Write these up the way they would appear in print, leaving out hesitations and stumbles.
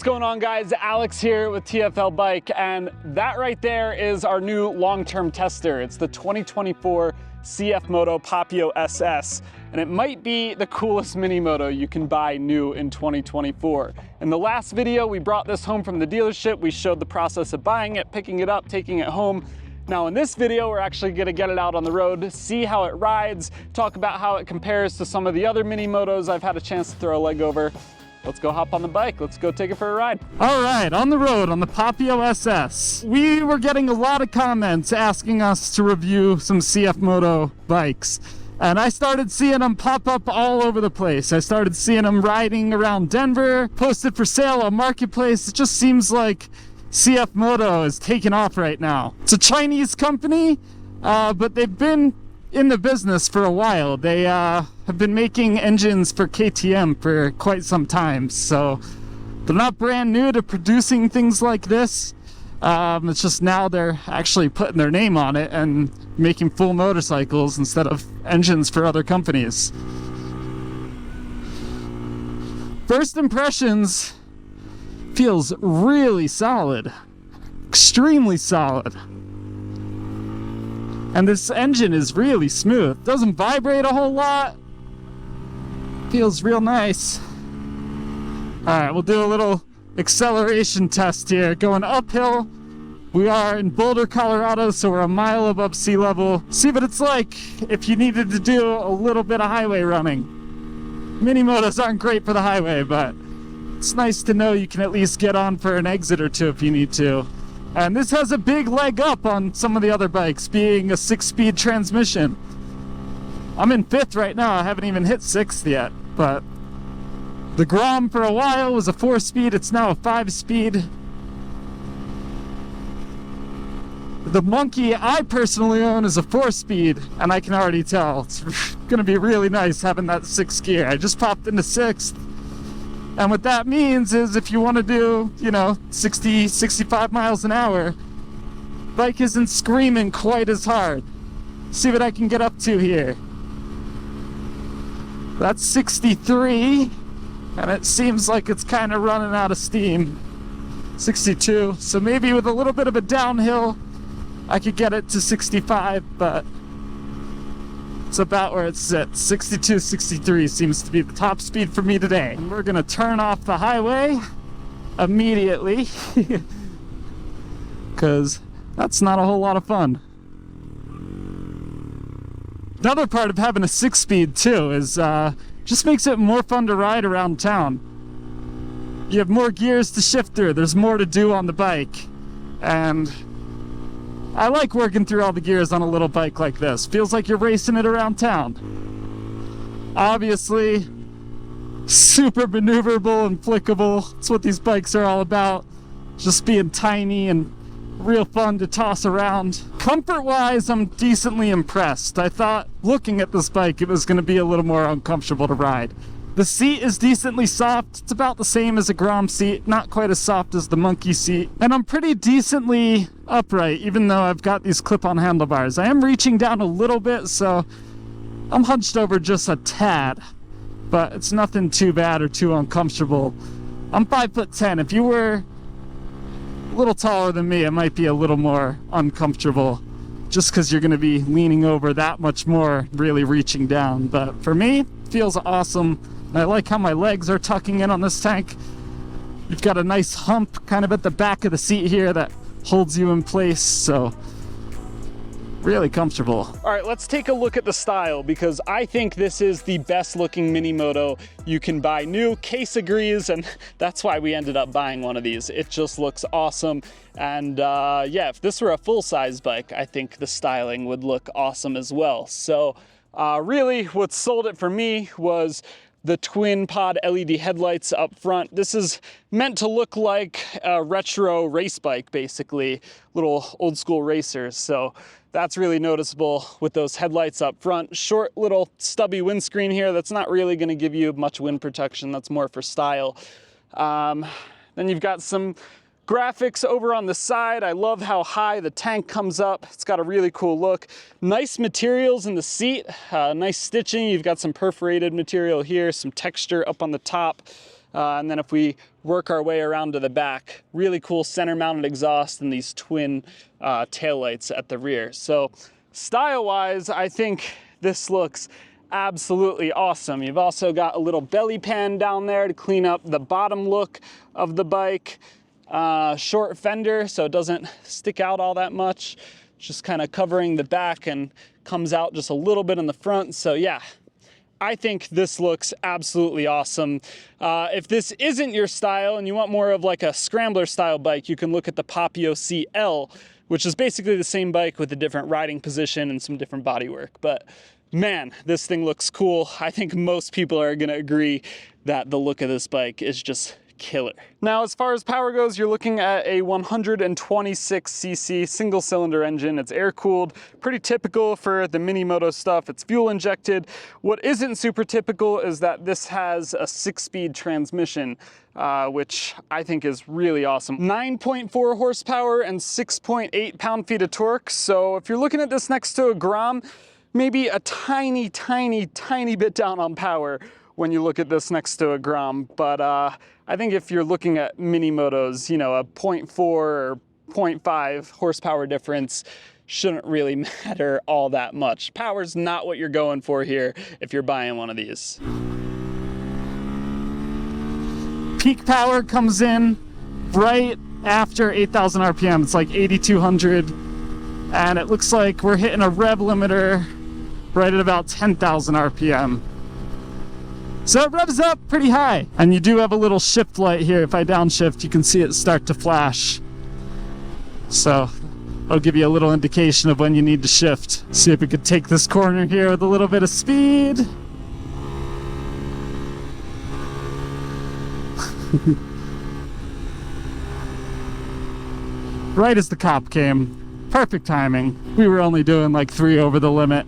What's going on, guys? Alex here with TFL Bike, and that right there is our new long-term tester. It's the 2024 CFMOTO Papio SS, and it might be the coolest mini moto you can buy new in 2024. In the last video, we brought this home from the dealership. We showed the process of buying it, picking it up, taking it home. Now in this video, we're actually gonna get it out on the road, see how it rides, talk about how it compares to some of the other mini motos I've had a chance to throw a leg over. Let's go hop on the bike. Let's go take it for a ride. All right, on the road on the Papio SS. We were getting a lot of comments asking us to review some CFMOTO bikes. And I started seeing them pop up all over the place. I started seeing them riding around Denver, posted for sale on Marketplace. It just seems like CFMOTO is taking off right now. It's a Chinese company, but they've been in the business for a while. They have been making engines for KTM for quite some time, so they're not brand new to producing things like this. It's just now they're actually putting their name on it and making full motorcycles instead of engines for other companies. First impressions, feels really solid, extremely solid. And this engine is really smooth. Doesn't vibrate a whole lot. Feels real nice. All right, we'll do a little acceleration test here. Going uphill. We are in Boulder, Colorado, so we're a mile above sea level. See what it's like if you needed to do a little bit of highway running. Mini motos aren't great for the highway, but it's nice to know you can at least get on for an exit or two if you need to. And this has a big leg up on some of the other bikes, being a 6-speed transmission. I'm in 5th right now. I haven't even hit 6th yet, but the Grom for a while was a 4-speed. It's now a 5-speed. The Monkey I personally own is a 4-speed, and I can already tell it's gonna be really nice having that 6th gear. I just popped into 6th. And what that means is if you want to do, 60, 65 miles an hour, bike isn't screaming quite as hard. See what I can get up to here. That's 63, and it seems like it's kind of running out of steam. 62, so maybe with a little bit of a downhill, I could get it to 65, but it's about where it sits. 62, 63 seems to be the top speed for me today. And we're gonna turn off the highway immediately because that's not a whole lot of fun. Another part of having a 6-speed too is just makes it more fun to ride around town. You have more gears to shift through. There's more to do on the bike. And I like working through all the gears on a little bike like this. Feels like you're racing it around town. Obviously, super maneuverable and flickable. That's what these bikes are all about. Just being tiny and real fun to toss around. Comfort-wise, I'm decently impressed. I thought, looking at this bike, it was going to be a little more uncomfortable to ride. The seat is decently soft. It's about the same as a Grom seat, not quite as soft as the Monkey seat. And I'm pretty decently upright, even though I've got these clip-on handlebars. I am reaching down a little bit, so I'm hunched over just a tad. But it's nothing too bad or too uncomfortable. I'm 5'10". If you were a little taller than me, it might be a little more uncomfortable, just because you're going to be leaning over that much more, really reaching down. But for me, it feels awesome. I like how my legs are tucking in on this tank. You've got a nice hump kind of at the back of the seat here that holds you in place, so really comfortable. All right, let's take a look at the style, because I think this is the best looking mini moto you can buy new. Case agrees, and that's why we ended up buying one of these. It just looks awesome. And yeah, if this were a full-size bike, I think the styling would look awesome as well. So really what sold it for me was the twin pod LED headlights up front. This is meant to look like a retro race bike, basically, little old school racers. So that's really noticeable with those headlights up front. Short little stubby windscreen here. That's not really gonna give you much wind protection. That's more for style. Then you've got some graphics over on the side. I love how high the tank comes up. It's got a really cool look. Nice materials in the seat, nice stitching. You've got some perforated material here, some texture up on the top. And then if we work our way around to the back, really cool center mounted exhaust and these twin taillights at the rear. So style-wise, I think this looks absolutely awesome. You've also got a little belly pan down there to clean up the bottom look of the bike. Short fender, so it doesn't stick out all that much. It's just kind of covering the back and comes out just a little bit in the front. So yeah, I think this looks absolutely awesome. If this isn't your style and you want more of like a scrambler style bike, you can look at the Papio CL, which is basically the same bike with a different riding position and some different bodywork. But man, this thing looks cool. I think most people are gonna agree that the look of this bike is just killer. Now, as far as power goes, you're looking at a 126cc single cylinder engine. It's air cooled, pretty typical for the Minimoto stuff. It's fuel injected. What isn't super typical is that this has a 6-speed transmission, which I think is really awesome. 9.4 horsepower and 6.8 pound-feet of torque. So if you're looking at this next to a Grom, maybe a tiny bit down on power when you look at this next to a Grom. But I think if you're looking at Minimotos, you know, a 0.4 or 0.5 horsepower difference shouldn't really matter all that much. Power's not what you're going for here if you're buying one of these. Peak power comes in right after 8,000 RPM. It's like 8,200. And it looks like we're hitting a rev limiter right at about 10,000 RPM. So it revs up pretty high. And you do have a little shift light here. If I downshift, you can see it start to flash. So I'll give you a little indication of when you need to shift. See if we could take this corner here with a little bit of speed. Right as the cop came. Perfect timing. We were only doing like 3 over the limit.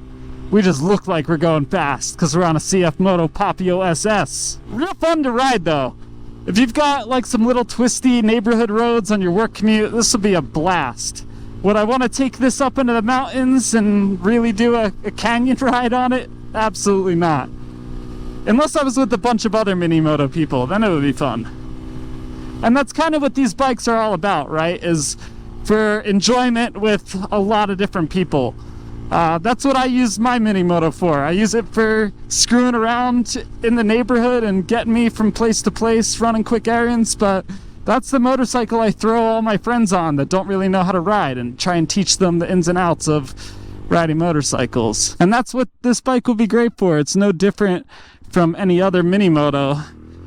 We just look like we're going fast because we're on a CFMOTO Papio SS. Real fun to ride though. If you've got like some little twisty neighborhood roads on your work commute, this will be a blast. Would I want to take this up into the mountains and really do a canyon ride on it? Absolutely not. Unless I was with a bunch of other Minimoto people, then it would be fun. And that's kind of what these bikes are all about, right? Is for enjoyment with a lot of different people. That's what I use my Minimoto for. I use it for screwing around in the neighborhood and getting me from place to place, running quick errands, but that's the motorcycle I throw all my friends on that don't really know how to ride and try and teach them the ins and outs of riding motorcycles. And that's what this bike will be great for. It's no different from any other Minimoto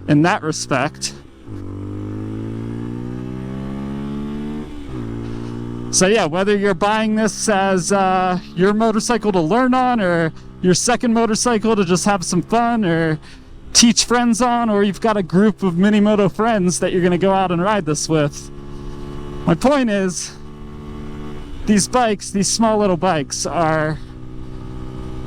in that respect. So yeah, whether you're buying this as your motorcycle to learn on, or your second motorcycle to just have some fun or teach friends on, or you've got a group of Minimoto friends that you're going to go out and ride this with, my point is, these bikes, these small little bikes, are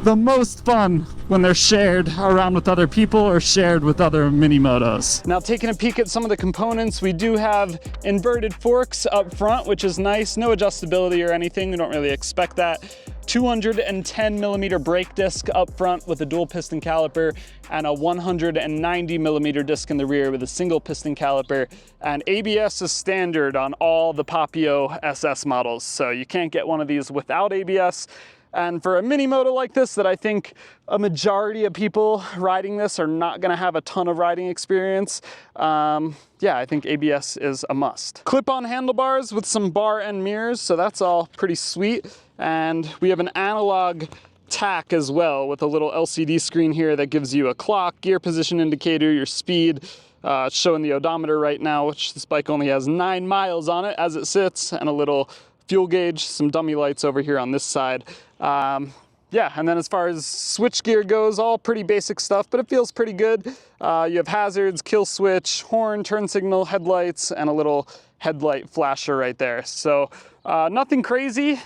the most fun when they're shared around with other people or shared with other Minimotos. Now, taking a peek at some of the components, we do have inverted forks up front, which is nice. No adjustability or anything. We don't really expect that. 210 millimeter brake disc up front with a dual piston caliper, and a 190 millimeter disc in the rear with a single piston caliper. And ABS is standard on all the Papio SS models, so you can't get one of these without ABS. And for a Minimoto like this, that I think a majority of people riding this are not gonna have a ton of riding experience, yeah, I think ABS is a must. Clip-on handlebars with some bar end mirrors, so that's all pretty sweet. And we have an analog tack as well with a little LCD screen here that gives you a clock, gear position indicator, your speed. It's showing the odometer right now, which this bike only has 9 miles on it as it sits, and a little fuel gauge, some dummy lights over here on this side. Yeah, and then as far as switch gear goes, all pretty basic stuff, but it feels pretty good. You have hazards, kill switch, horn, turn signal, headlights, and a little headlight flasher right there. So nothing crazy,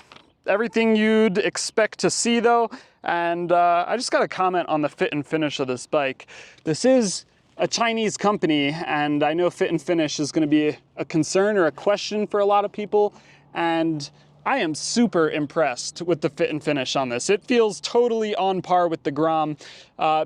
everything you'd expect to see though. And I just got a comment on the fit and finish of this bike. This is a Chinese company, and I know fit and finish is gonna be a concern or a question for a lot of people. And I am super impressed with the fit and finish on this. It feels totally on par with the Grom.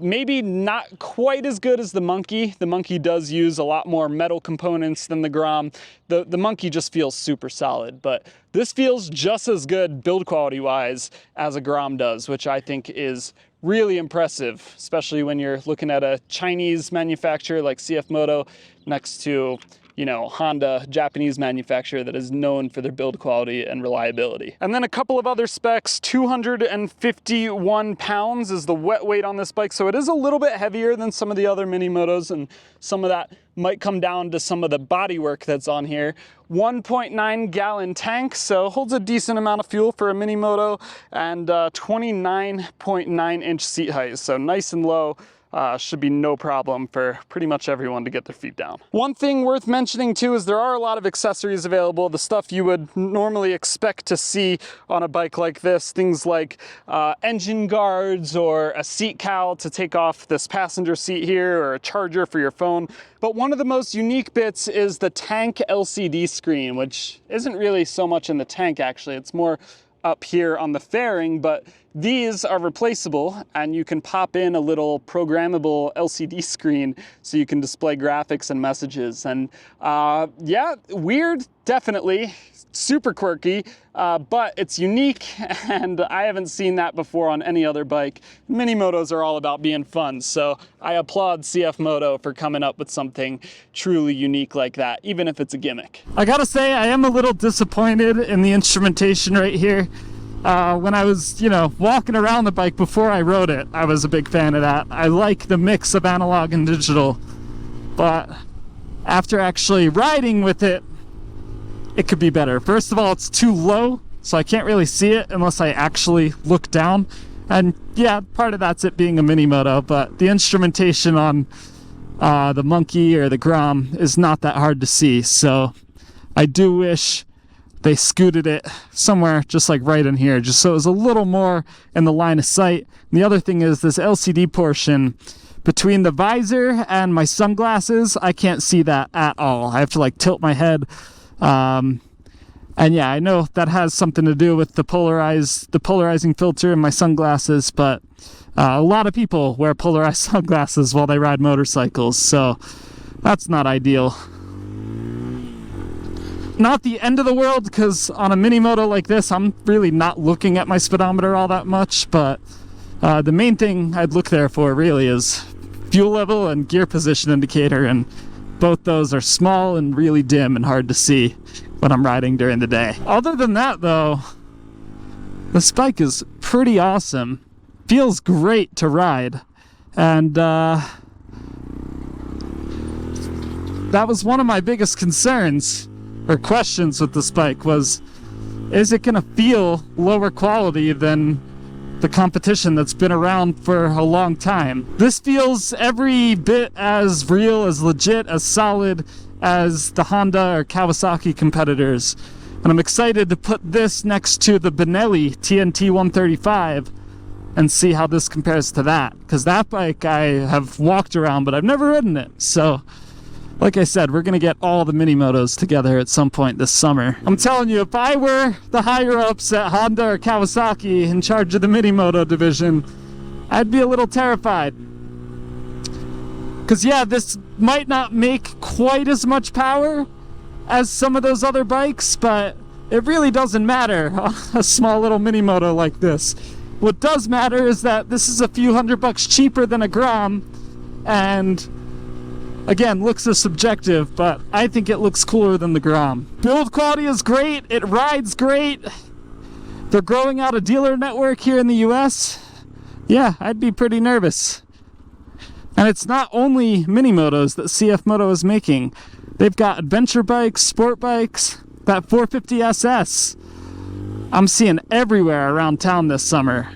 Maybe not quite as good as the Monkey. The Monkey does use a lot more metal components than the Grom. The Monkey just feels super solid, but this feels just as good build quality wise as a Grom does, which I think is really impressive, especially when you're looking at a Chinese manufacturer like CFMOTO next to, you know, Honda, Japanese manufacturer that is known for their build quality and reliability. And then a couple of other specs. 251 pounds is the wet weight on this bike, so it is a little bit heavier than some of the other mini motos, and some of that might come down to some of the bodywork that's on here. 1.9 gallon tank, so holds a decent amount of fuel for a mini moto, and 29.9 inch seat height, so nice and low. Should be no problem for pretty much everyone to get their feet down. One thing worth mentioning too is there are a lot of accessories available, the stuff you would normally expect to see on a bike like this, things like engine guards or a seat cowl to take off this passenger seat here, or a charger for your phone. But one of the most unique bits is the tank LCD screen, which isn't really so much in the tank actually, it's more up here on the fairing, but these are replaceable and you can pop in a little programmable LCD screen so you can display graphics and messages. And yeah, weird, definitely, super quirky, but it's unique and I haven't seen that before on any other bike. Mini motos are all about being fun, so I applaud CFMOTO for coming up with something truly unique like that, even if it's a gimmick. I gotta say, I am a little disappointed in the instrumentation right here. When I was, you know, walking around the bike before I rode it, I was a big fan of that. I like the mix of analog and digital, but after actually riding with it, it could be better. First of all, it's too low, so I can't really see it unless I actually look down. And yeah, part of that's it being a mini moto, but the instrumentation on the Monkey or the Grom is not that hard to see, so I do wish they scooted it somewhere just like right in here, just so it was a little more in the line of sight. And the other thing is this LCD portion between the visor and my sunglasses, I can't see that at all. I have to like tilt my head. And yeah, I know that has something to do with the polarizing filter in my sunglasses, but a lot of people wear polarized sunglasses while they ride motorcycles, so that's not ideal. Not the end of the world, because on a mini moto like this, I'm really not looking at my speedometer all that much, but the main thing I'd look there for really is fuel level and gear position indicator, and both those are small and really dim and hard to see when I'm riding during the day. Other than that though, this bike is pretty awesome. Feels great to ride, and that was one of my biggest concerns or questions with this bike was, is it gonna feel lower quality than the competition that's been around for a long time? This feels every bit as real, as legit, as solid as the Honda or Kawasaki competitors. And I'm excited to put this next to the Benelli TNT 135 and see how this compares to that, because that bike I have walked around but I've never ridden it. So like I said, we're gonna get all the mini motos together at some point this summer. I'm telling you, if I were the higher ups at Honda or Kawasaki in charge of the mini moto division, I'd be a little terrified. Cause yeah, this might not make quite as much power as some of those other bikes, but it really doesn't matter on a small little mini moto like this. What does matter is that this is a few $100 cheaper than a Grom, and again, looks is subjective, but I think it looks cooler than the Grom. Build quality is great, it rides great. They're growing out a dealer network here in the US. Yeah, I'd be pretty nervous. And it's not only mini motos that CFMOTO is making. They've got adventure bikes, sport bikes, that 450 SS. I'm seeing everywhere around town this summer,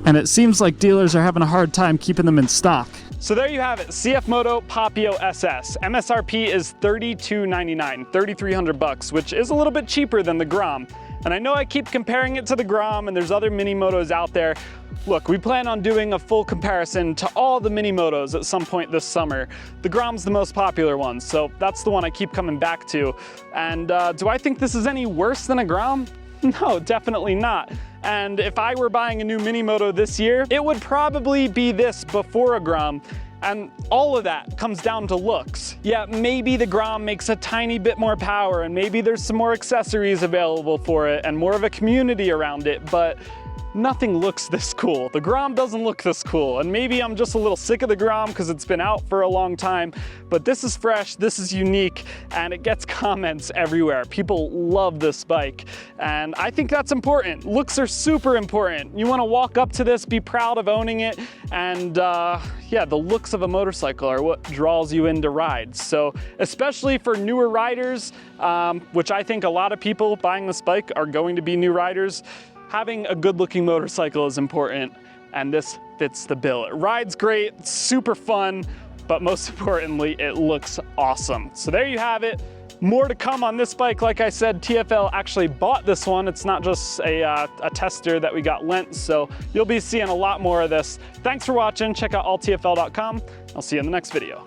and it seems like dealers are having a hard time keeping them in stock. So there you have it, CFMOTO Papio SS. MSRP is $32.99, $3,300, which is a little bit cheaper than the Grom. And I know I keep comparing it to the Grom and there's other mini motos out there. Look, we plan on doing a full comparison to all the mini motos at some point this summer. The Grom's the most popular one, so that's the one I keep coming back to. And do I think this is any worse than a Grom? No, definitely not. And if I were buying a new mini moto this year, it would probably be this before a Grom. And all of that comes down to looks. Yeah, maybe the Grom makes a tiny bit more power, and maybe there's some more accessories available for it and more of a community around it, but nothing looks this cool. The Grom doesn't look this cool, and maybe I'm just a little sick of the Grom because it's been out for a long time, but this is fresh, this is unique, and it gets comments everywhere. People love this bike, and I think that's important. Looks are super important. You want to walk up to this, be proud of owning it, and yeah, the looks of a motorcycle are what draws you into rides. So especially for newer riders, which I think a lot of people buying this bike are going to be new riders, having a good looking motorcycle is important, and this fits the bill. It rides great, it's super fun, but most importantly, it looks awesome. So there you have it. More to come on this bike. Like I said, TFL actually bought this one. It's not just a tester that we got lent, so you'll be seeing a lot more of this. Thanks for watching. Check out alltfl.com. I'll see you in the next video.